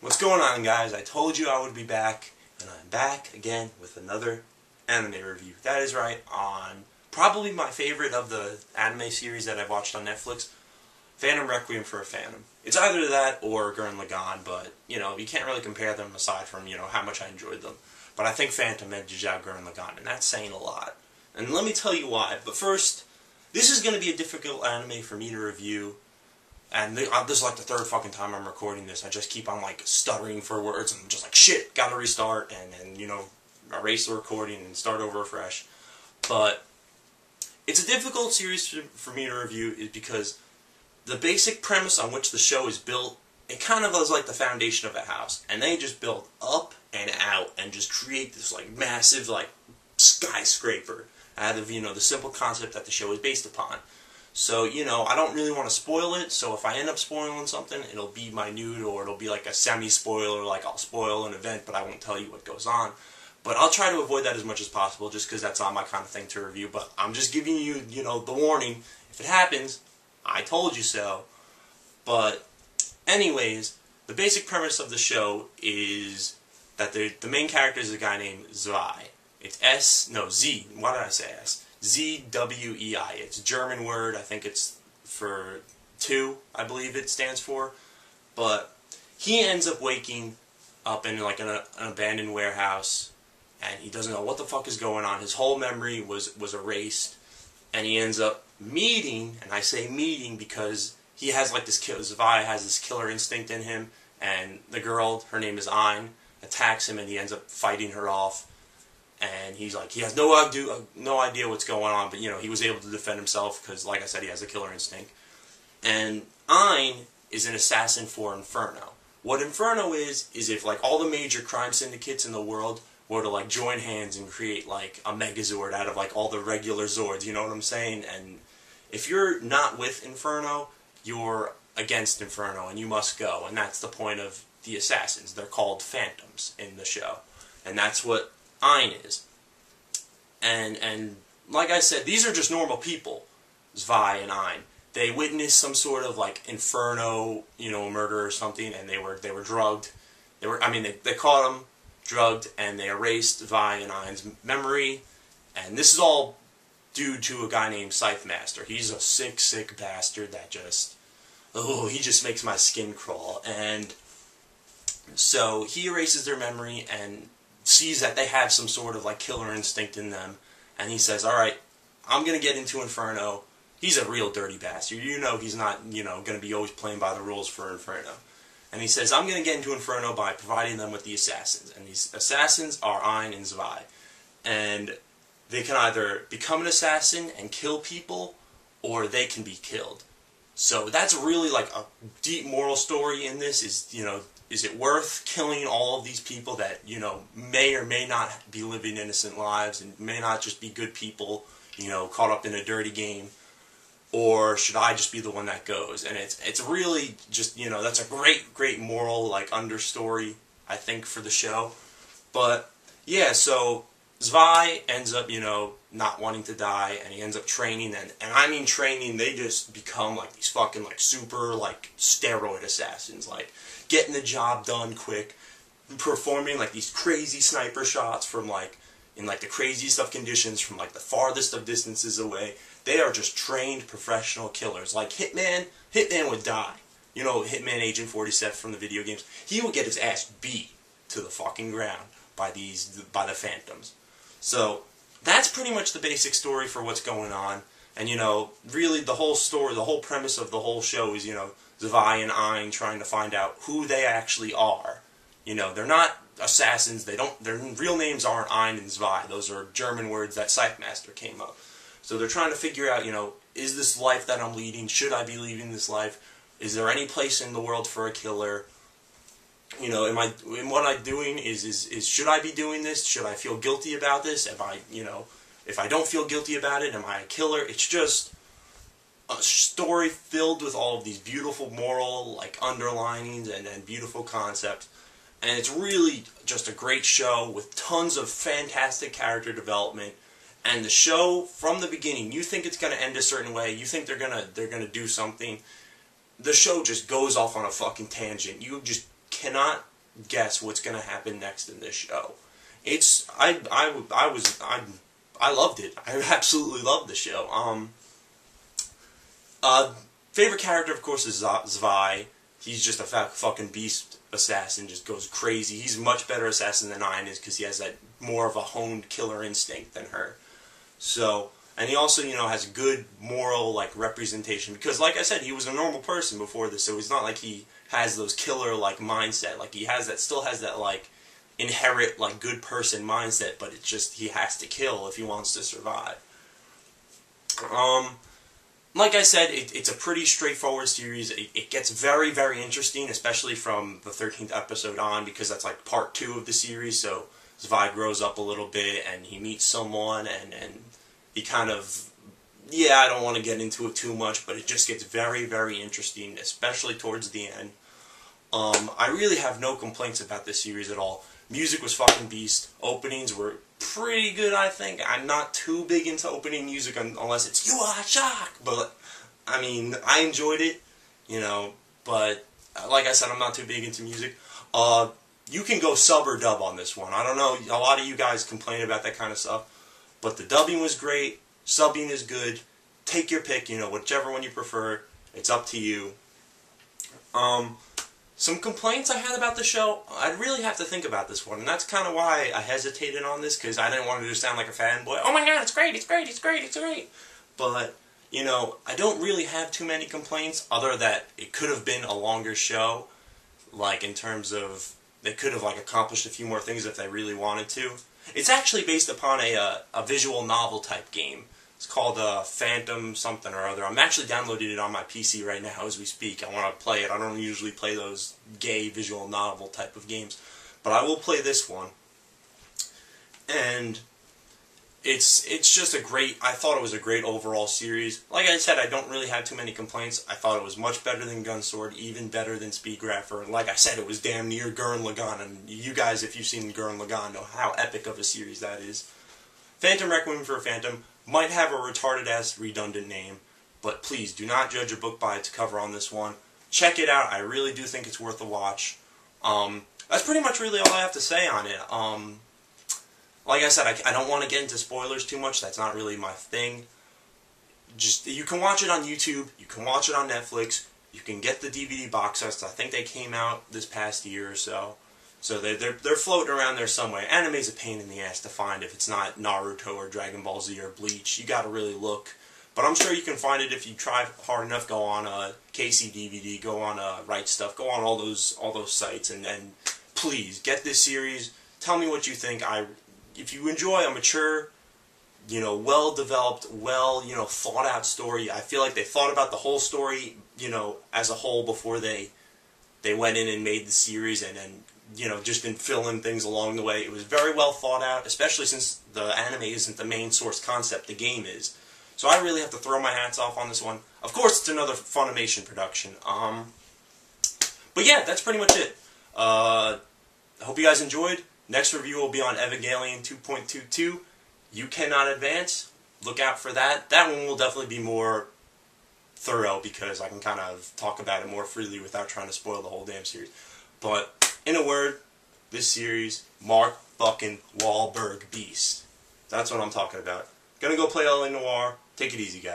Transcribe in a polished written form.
What's going on, guys? I told you I would be back, and I'm back again with another anime review. That is right, on probably my favorite of the anime series that I've watched on Netflix, Phantom Requiem for a Phantom. It's either that or Gurren Lagann, but, you can't really compare them aside from, how much I enjoyed them. But I think Phantom edges out Gurren Lagann, and that's saying a lot. And let me tell you why. But first, this is going to be a difficult anime for me to review. And this is like the third fucking time I'm recording this. I just keep on stuttering for words and I'm just like, shit, gotta restart and erase the recording and start over afresh. But it's a difficult series for me to review is because the basic premise on which the show is built, it kind of is like the foundation of a house. And they just build up and out and just create this massive skyscraper out of, the simple concept that the show is based upon. So, I don't really want to spoil it, so if I end up spoiling something, it'll be minute, or it'll be like a semi-spoiler, like I'll spoil an event, but I won't tell you what goes on. But I'll try to avoid that as much as possible, just because that's not my kind of thing to review, but I'm just giving you, the warning. If it happens, I told you so. But, anyways, the basic premise of the show is that the main character is a guy named Zwei. It's Z, why did I say S? Z-W-E-I. It's a German word. I think it's for two, I believe it stands for. But he ends up waking up in an abandoned warehouse, and he doesn't know what the fuck is going on. His whole memory was erased, and he ends up meeting, and I say meeting because he has Zwei has this killer instinct in him, and the girl, her name is Ein, attacks him, and he ends up fighting her off. And he has no idea what's going on, but, he was able to defend himself because, like I said, he has a killer instinct. And Ein is an assassin for Inferno. What Inferno is if, all the major crime syndicates in the world were to, join hands and create, a Megazord out of, all the regular Zords, you know what I'm saying? And if you're not with Inferno, you're against Inferno, and you must go. And that's the point of the assassins. They're called phantoms in the show. And that's what Ein is. And like I said, these are just normal people, Zwei and Ein. They witnessed some sort of inferno, murder or something, and they were drugged. They caught them, drugged, and they erased Zwei and Ein's memory. And this is all due to a guy named Scythemaster. He's a sick, sick bastard that he just makes my skin crawl. And so he erases their memory and sees that they have some sort of killer instinct in them, and he says, alright, I'm going to get into Inferno. He's a real dirty bastard. He's not, going to be always playing by the rules for Inferno. And he says, I'm going to get into Inferno by providing them with the assassins. And these assassins are Ein and Zwei. And they can either become an assassin and kill people, or they can be killed. So that's really a deep moral story in this, is it worth killing all of these people that, may or may not be living innocent lives and may not just be good people, caught up in a dirty game? Or should I just be the one that goes? And it's really just, that's a great moral, understory, I think, for the show. But, yeah, so Zwei ends up, not wanting to die, and he ends up training, and I mean training, they just become, these fucking, super, steroid assassins, getting the job done quick, performing, these crazy sniper shots from, in, the craziest of conditions, from, the farthest of distances away. They are just trained professional killers. Hitman would die. Hitman Agent 47 from the video games. He would get his ass beat to the fucking ground by the Phantoms. So, that's pretty much the basic story for what's going on. And, really the whole story, the whole premise of the whole show is, Zwei and Ein trying to find out who they actually are. They're not assassins. Their real names aren't Ein and Zwei. Those are German words that Scythemaster came up. So they're trying to figure out, is this life that I'm leading, should I be leading this life? Is there any place in the world for a killer? What I'm doing is should I be doing this? Should I feel guilty about this? If I don't feel guilty about it, am I a killer? It's just a story filled with all of these beautiful moral, underlinings and beautiful concepts. And it's really just a great show with tons of fantastic character development. And the show, from the beginning, you think it's going to end a certain way, you think they're gonna do something. The show just goes off on a fucking tangent. You just cannot guess what's going to happen next in this show. I loved it. I absolutely loved the show. Favorite character, of course, is Zwei. He's just a fucking beast assassin, just goes crazy. He's a much better assassin than Ein is because he has that more of a honed killer instinct than her. So, and he also, has a good moral, like, representation because, like I said, he was a normal person before this, so he's not like he has those killer, like, mindset. Like, he has that, still has that, like, inherent, like, good person mindset, but it's just he has to kill if he wants to survive. Like I said, it's a pretty straightforward series. It gets very, very interesting, especially from the 13th episode on, because that's like part 2 of the series, so Zwei grows up a little bit, and he meets someone, and he kind of, I don't want to get into it too much, but it just gets very, very interesting, especially towards the end. I really have no complaints about this series at all. Music was fucking beast. Openings were pretty good, I think. I'm not too big into opening music unless it's "You Are Shocked," but I mean, I enjoyed it, but like I said, I'm not too big into music. You can go sub or dub on this one. I don't know, a lot of you guys complain about that kind of stuff, but the dubbing was great, subbing is good. Take your pick, whichever one you prefer. It's up to you. Some complaints I had about the show, I'd really have to think about this one, and that's kind of why I hesitated on this, because I didn't want to just sound like a fanboy. Oh my god, it's great, it's great, it's great, it's great! But, I don't really have too many complaints, other that it could have been a longer show, like, in terms of, they could have, like, accomplished a few more things if they really wanted to. It's actually based upon a visual novel type game. It's called Phantom something or other. I'm actually downloading it on my PC right now as we speak. I want to play it. I don't usually play those gay visual novel type of games, but I will play this one. And it's just I thought it was a great overall series. Like I said, I don't really have too many complaints. I thought it was much better than Gunsword, even better than Speedgrapher. And like I said, it was damn near Gurren Lagann. And you guys, if you've seen Gurren Lagann, know how epic of a series that is. Phantom Requiem for a Phantom might have a retarded-ass redundant name, but please do not judge a book by its cover on this one. Check it out. I really do think it's worth a watch. That's pretty much really all I have to say on it. Like I said, I don't want to get into spoilers too much. That's not really my thing. Just, you can watch it on YouTube. You can watch it on Netflix. You can get the DVD box sets. I think they came out this past year or so. So they're floating around there somewhere. Anime's a pain in the ass to find if it's not Naruto or Dragon Ball Z or Bleach. You gotta really look. But I'm sure you can find it if you try hard enough. Go on KC DVD, go on Right Stuff, go on all those sites, and please get this series. Tell me what you think. If you enjoy a mature, well-developed, thought-out story, I feel like they thought about the whole story, as a whole before they went in and made the series, and then just didn't fill in things along the way. It was very well thought out, especially since the anime isn't the main source concept, the game is. So I really have to throw my hats off on this one. Of course, it's another Funimation production. But yeah, that's pretty much it. I hope you guys enjoyed. Next review will be on Evangelion 2.22. You Cannot Advance. Look out for that. That one will definitely be more thorough because I can kind of talk about it more freely without trying to spoil the whole damn series. But, in a word, this series, Mark fucking Wahlberg beast. That's what I'm talking about. Gonna go play L.A. Noire. Take it easy, guys.